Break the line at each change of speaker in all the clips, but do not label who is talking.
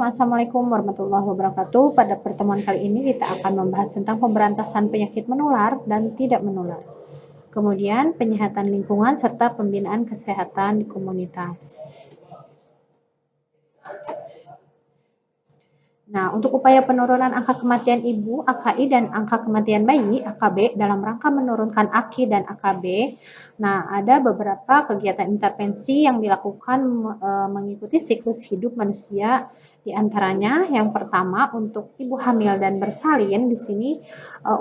Assalamualaikum warahmatullahi wabarakatuh. Pada pertemuan kali ini kita akan membahas tentang pemberantasan penyakit menular dan tidak menular. Kemudian penyehatan lingkungan serta pembinaan kesehatan di komunitas. Nah, untuk upaya penurunan angka kematian ibu (AKI) dan angka kematian bayi (AKB) dalam rangka menurunkan AKI dan AKB, nah ada beberapa kegiatan intervensi yang dilakukan mengikuti siklus hidup manusia. Di antaranya yang pertama untuk ibu hamil dan bersalin di sini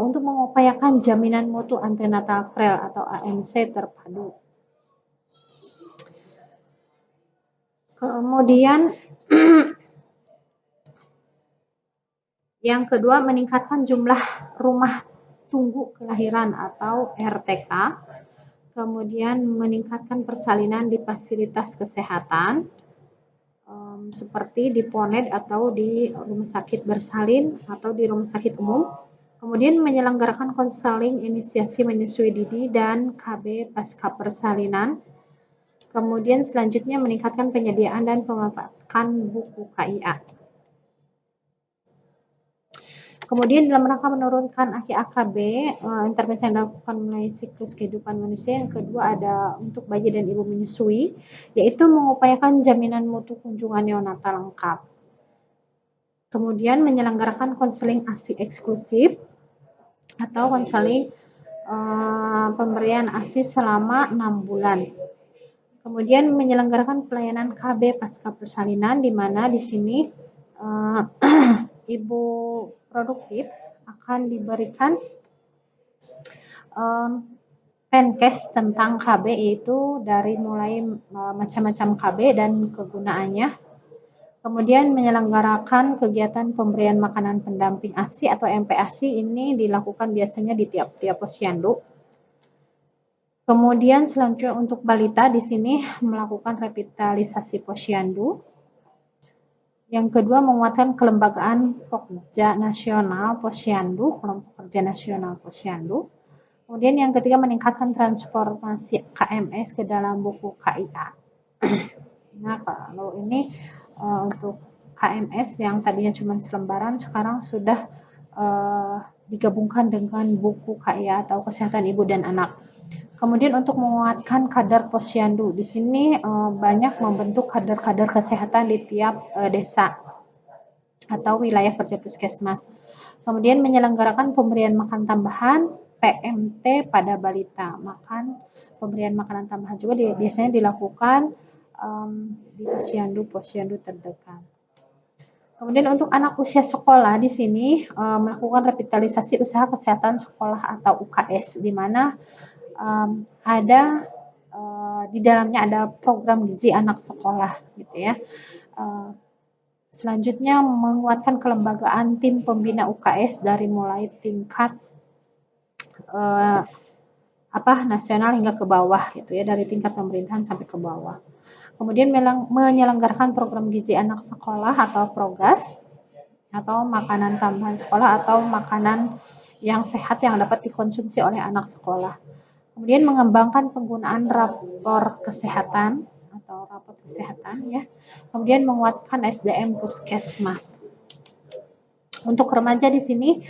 untuk mengupayakan jaminan mutu antenatal PREL atau ANC terpadu. Kemudian yang kedua, meningkatkan jumlah rumah tunggu kelahiran atau RTK. Kemudian meningkatkan persalinan di fasilitas kesehatan seperti di PONED atau di rumah sakit bersalin atau di rumah sakit umum. Kemudian menyelenggarakan konseling inisiasi menyusui dini dan KB pasca persalinan. Kemudian selanjutnya meningkatkan penyediaan dan pemanfaatan buku KIA. Kemudian dalam rangka menurunkan AKI-AKB, intervensi yang dilakukan melalui siklus kehidupan manusia. Yang kedua ada untuk bayi dan ibu menyusui, yaitu mengupayakan jaminan mutu kunjungan neonatal lengkap. Kemudian menyelenggarakan konseling ASI eksklusif atau konseling pemberian ASI selama 6 bulan. Kemudian menyelenggarakan pelayanan KB pasca persalinan, di mana di sini ibu produktif akan diberikan penkes tentang KB, yaitu dari mulai macam-macam KB dan kegunaannya. Kemudian menyelenggarakan kegiatan pemberian makanan pendamping ASI atau MPASI, ini dilakukan biasanya di tiap-tiap posyandu. Kemudian selanjutnya untuk balita di sini melakukan revitalisasi posyandu. Yang kedua, menguatkan kelembagaan Pokja Nasional Posyandu, kelompok kerja nasional Posyandu. Kemudian yang ketiga, meningkatkan transformasi KMS ke dalam buku KIA. Nah, kalau ini untuk KMS yang tadinya cuma selembaran, sekarang sudah digabungkan dengan buku KIA atau kesehatan ibu dan anak. Kemudian untuk menguatkan kader posyandu, di sini banyak membentuk kader-kader kesehatan di tiap desa atau wilayah kerja puskesmas. Kemudian menyelenggarakan pemberian makan tambahan PMT pada balita. Pemberian makanan tambahan juga biasanya dilakukan di posyandu terdekat. Kemudian untuk anak usia sekolah di sini melakukan revitalisasi usaha kesehatan sekolah atau UKS, di mana ada di dalamnya ada program gizi anak sekolah gitu ya. Selanjutnya menguatkan kelembagaan tim pembina UKS dari mulai tingkat nasional hingga ke bawah gitu ya, dari tingkat pemerintahan sampai ke bawah. Kemudian menyelenggarakan program gizi anak sekolah atau PROGAS atau makanan tambahan sekolah atau makanan yang sehat yang dapat dikonsumsi oleh anak sekolah. Kemudian mengembangkan penggunaan rapor kesehatan ya. Kemudian menguatkan SDM puskesmas. Untuk remaja di sini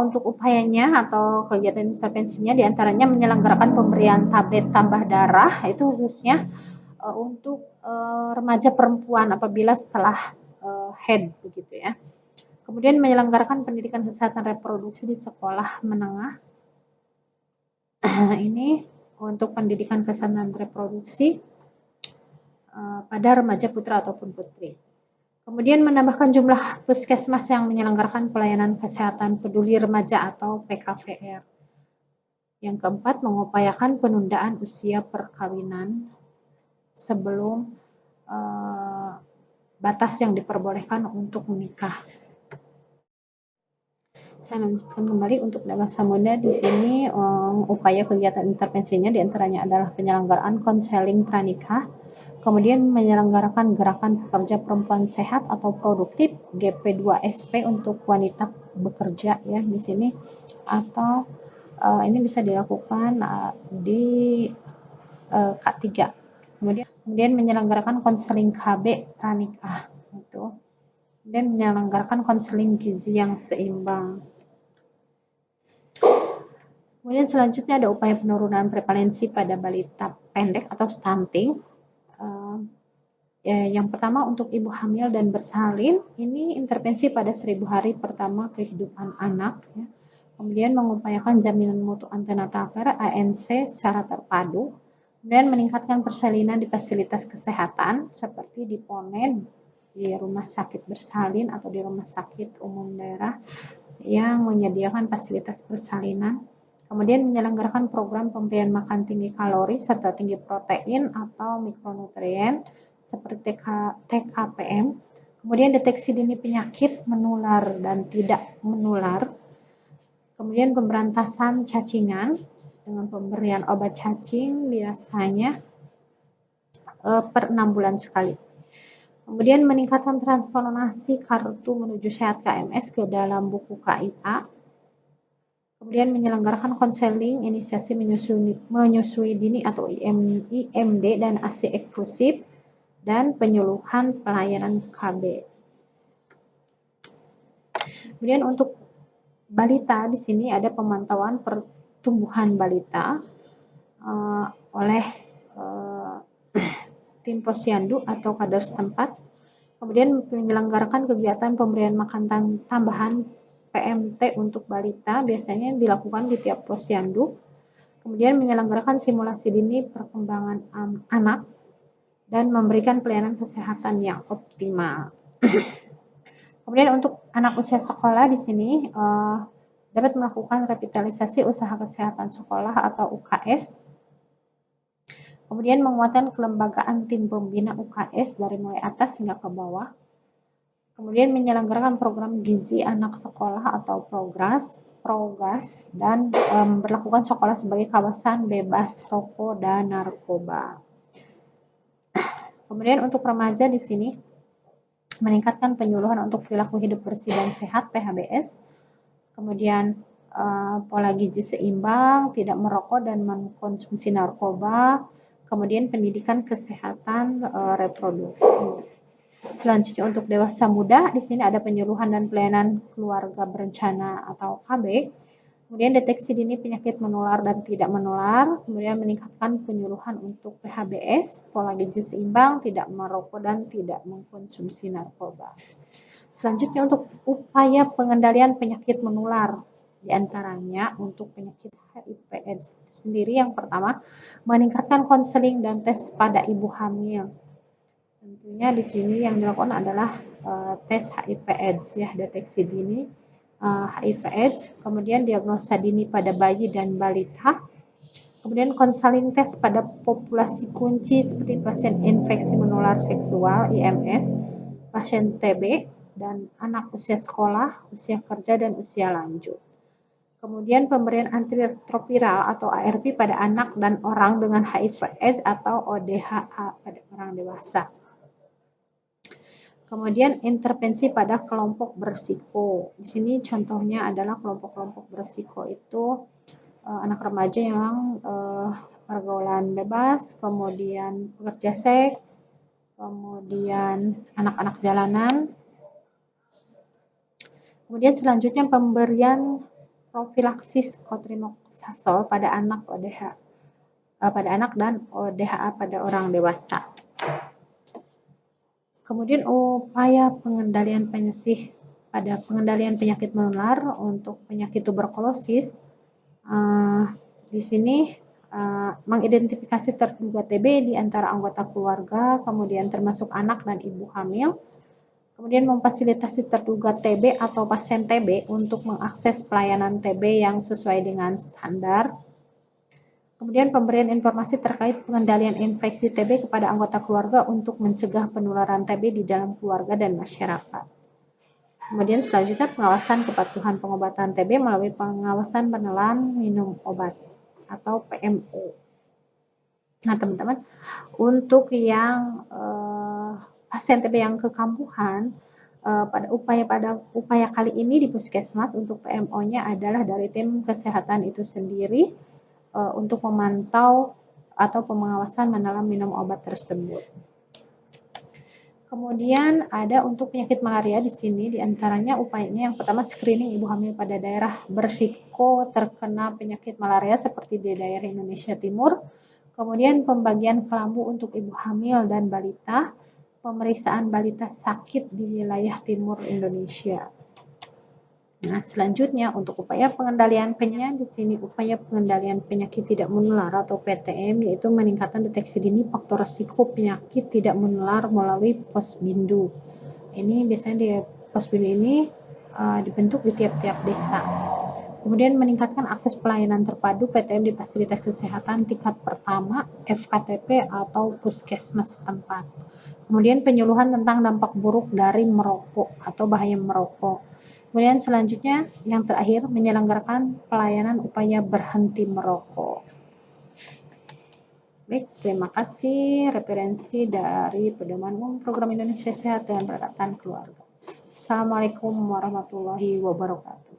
untuk upayanya atau kegiatan intervensinya diantaranya menyelenggarakan pemberian tablet tambah darah, itu khususnya untuk remaja perempuan apabila setelah head begitu ya. Kemudian menyelenggarakan pendidikan kesehatan reproduksi di sekolah menengah. Ini untuk pendidikan kesehatan reproduksi pada remaja putra ataupun putri. Kemudian menambahkan jumlah puskesmas yang menyelenggarakan pelayanan kesehatan peduli remaja atau PKVR. Yang keempat, mengupayakan penundaan usia perkawinan sebelum batas yang diperbolehkan untuk menikah. Saya lanjutkan kembali untuk dewasa muda di sini upaya kegiatan intervensinya diantaranya adalah penyelenggaraan konseling pranikah, kemudian menyelenggarakan gerakan pekerja perempuan sehat atau produktif GP2SP untuk wanita bekerja ya di sini, atau ini bisa dilakukan di K3. Kemudian menyelenggarakan konseling KB pranikah itu. dan menyelenggarakan konseling gizi yang seimbang. Kemudian selanjutnya ada upaya penurunan prevalensi pada balita pendek atau stunting. Yang pertama untuk ibu hamil dan bersalin, ini intervensi pada 1000 hari pertama kehidupan anak. Ya. Kemudian mengupayakan jaminan mutu antenatal care ANC secara terpadu. Kemudian meningkatkan persalinan di fasilitas kesehatan seperti di PONED, di rumah sakit bersalin atau di rumah sakit umum daerah yang menyediakan fasilitas persalinan. Kemudian menyelenggarakan program pemberian makan tinggi kalori serta tinggi protein atau mikronutrien seperti TKPM. Kemudian deteksi dini penyakit menular dan tidak menular. Kemudian pemberantasan cacingan dengan pemberian obat cacing biasanya per 6 bulan sekali. Kemudian meningkatkan transformasi kartu menuju sehat KMS ke dalam buku KIA. Kemudian menyelenggarakan konseling inisiasi menyusui dini atau IMD dan ASI eksklusif dan penyuluhan pelayanan KB. Kemudian untuk balita di sini ada pemantauan pertumbuhan balita oleh tim posyandu atau kader setempat. Kemudian menyelenggarakan kegiatan pemberian makan tambahan PMT untuk balita biasanya dilakukan di tiap posyandu. Kemudian menyelenggarakan simulasi dini perkembangan anak dan memberikan pelayanan kesehatan yang optimal. Kemudian untuk anak usia sekolah di sini dapat melakukan revitalisasi usaha kesehatan sekolah atau UKS. Kemudian menguatkan kelembagaan tim pembina UKS dari mulai atas hingga ke bawah. Kemudian menyelenggarakan program gizi anak sekolah atau Progas dan memperlakukan sekolah sebagai kawasan bebas rokok dan narkoba. Kemudian untuk remaja di sini meningkatkan penyuluhan untuk perilaku hidup bersih dan sehat (PHBS). Kemudian pola gizi seimbang, tidak merokok dan mengkonsumsi narkoba. Kemudian pendidikan kesehatan reproduksi. Selanjutnya untuk dewasa muda, di sini ada penyuluhan dan pelayanan keluarga berencana atau KB. Kemudian deteksi dini penyakit menular dan tidak menular. Kemudian meningkatkan penyuluhan untuk PHBS, pola gizi seimbang, tidak merokok dan tidak mengkonsumsi narkoba. Selanjutnya untuk upaya pengendalian penyakit menular. Di antaranya untuk penyakit HIV/AIDS sendiri yang pertama, meningkatkan konseling dan tes pada ibu hamil. Tentunya di sini yang dilakukan adalah tes HIV/AIDS ya, deteksi dini HIV/AIDS, kemudian diagnosa dini pada bayi dan balita, kemudian konseling tes pada populasi kunci seperti pasien infeksi menular seksual (IMS), pasien TB, dan anak usia sekolah, usia kerja, dan usia lanjut. Kemudian pemberian antiretroviral atau ARV pada anak dan orang dengan HIV/AIDS atau ODHA pada orang dewasa. Kemudian intervensi pada kelompok berisiko. Di sini contohnya adalah kelompok-kelompok berisiko itu anak remaja yang pergaulan bebas, kemudian pekerja seks, kemudian anak-anak jalanan. Kemudian selanjutnya pemberian profilaksis cotrimoxazole pada anak dan ODHA pada orang dewasa. Kemudian upaya pengendalian penyakit menular untuk penyakit tuberkulosis. Di sini mengidentifikasi terduga TB di antara anggota keluarga, kemudian termasuk anak dan ibu hamil. Kemudian memfasilitasi terduga TB atau pasien TB untuk mengakses pelayanan TB yang sesuai dengan standar. Kemudian pemberian informasi terkait pengendalian infeksi TB kepada anggota keluarga untuk mencegah penularan TB di dalam keluarga dan masyarakat. Kemudian selanjutnya pengawasan kepatuhan pengobatan TB melalui pengawasan penelan minum obat atau PMO. Nah teman-teman, untuk yang pasien TB yang kekampuhan, pada upaya kali ini di Puskesmas untuk PMO-nya adalah dari tim kesehatan itu sendiri untuk memantau atau pengawasan menelan minum obat tersebut. Kemudian ada untuk penyakit malaria di sini, diantaranya upayanya yang pertama screening ibu hamil pada daerah berisiko terkena penyakit malaria seperti di daerah Indonesia Timur. Kemudian pembagian kelambu untuk ibu hamil dan balita, pemeriksaan balita sakit di wilayah timur Indonesia. Nah, selanjutnya untuk upaya pengendalian penyakit di sini upaya pengendalian penyakit tidak menular atau PTM yaitu meningkatkan deteksi dini faktor risiko penyakit tidak menular melalui posbindu. Ini biasanya di posbindu ini dibentuk di tiap-tiap desa. Kemudian meningkatkan akses pelayanan terpadu PTM di fasilitas kesehatan tingkat pertama FKTP atau puskesmas setempat. Kemudian penyuluhan tentang dampak buruk dari merokok atau bahaya merokok. Kemudian selanjutnya yang terakhir menyelenggarakan pelayanan upaya berhenti merokok. Baik, terima kasih referensi dari Pedoman Umum Program Indonesia Sehat dan Perawatan Keluarga. Assalamualaikum warahmatullahi wabarakatuh.